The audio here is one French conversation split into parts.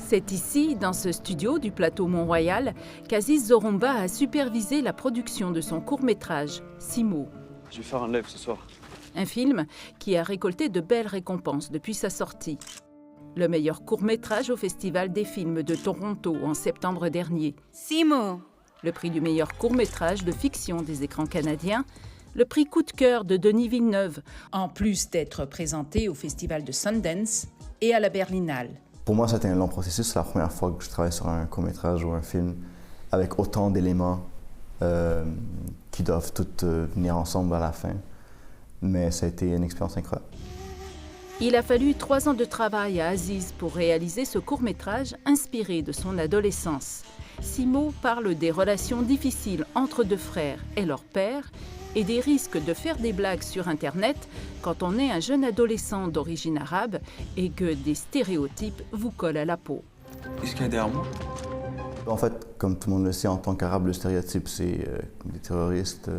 C'est ici, dans ce studio du plateau Mont-Royal, qu'Aziz Zorumba a supervisé la production de son court-métrage « Simo ». Je vais faire un live ce soir. Un film qui a récolté de belles récompenses depuis sa sortie. Le meilleur court-métrage au Festival des films de Toronto en septembre dernier. Simo. Le prix du meilleur court-métrage de fiction des écrans canadiens. Le prix Coup de cœur de Denis Villeneuve, en plus d'être présenté au Festival de Sundance et à la Berlinale. Pour moi, c'était un long processus. C'est la première fois que je travaille sur un court-métrage ou un film avec autant d'éléments qui doivent tous venir ensemble à la fin. Mais ça a été une expérience incroyable. Il a fallu 3 ans de travail à Aziz pour réaliser ce court-métrage inspiré de son adolescence. Simo parle des relations difficiles entre deux frères et leur père et des risques de faire des blagues sur Internet quand on est un jeune adolescent d'origine arabe et que des stéréotypes vous collent à la peau. Qu'est-ce qu'il y a derrière moi? En fait, comme tout le monde le sait, en tant qu'arabe, le stéréotype, c'est des terroristes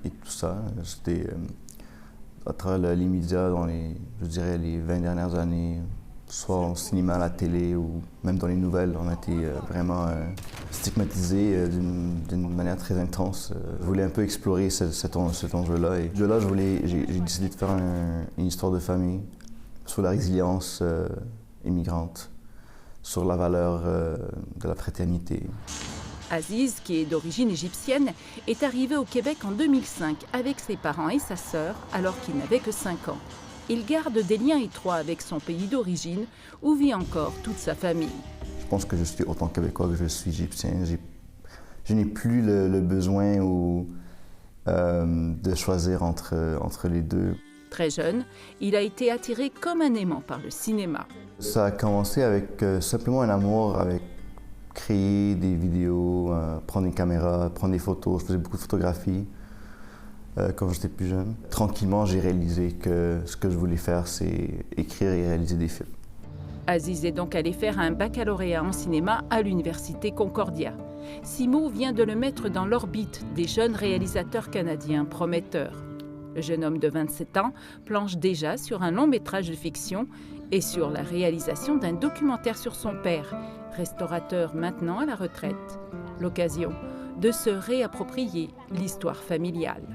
et tout ça. C'était à travers les médias dans les 20 dernières années, soit au cinéma, à la télé ou même dans les nouvelles, on a été vraiment stigmatisés d'une manière très intense. Je voulais un peu explorer cet enjeu-là. Et de là, j'ai décidé de faire une histoire de famille sur la résilience immigrante, sur la valeur de la fraternité. Aziz, qui est d'origine égyptienne, est arrivé au Québec en 2005 avec ses parents et sa sœur alors qu'il n'avait que 5 ans. Il garde des liens étroits avec son pays d'origine où vit encore toute sa famille. Je pense que je suis autant québécois que je suis égyptien. Je n'ai plus le besoin de choisir entre les deux. Très jeune, il a été attiré comme un aimant par le cinéma. Ça a commencé avec simplement un amour avec créer des vidéos, prendre une caméra, prendre des photos. Je faisais beaucoup de photographie quand j'étais plus jeune. Tranquillement, j'ai réalisé que ce que je voulais faire, c'est écrire et réaliser des films. Aziz est donc allé faire un baccalauréat en cinéma à l'Université Concordia. Simo vient de le mettre dans l'orbite des jeunes réalisateurs canadiens prometteurs. Le jeune homme de 27 ans planche déjà sur un long métrage de fiction et sur la réalisation d'un documentaire sur son père, restaurateur maintenant à la retraite. L'occasion de se réapproprier l'histoire familiale.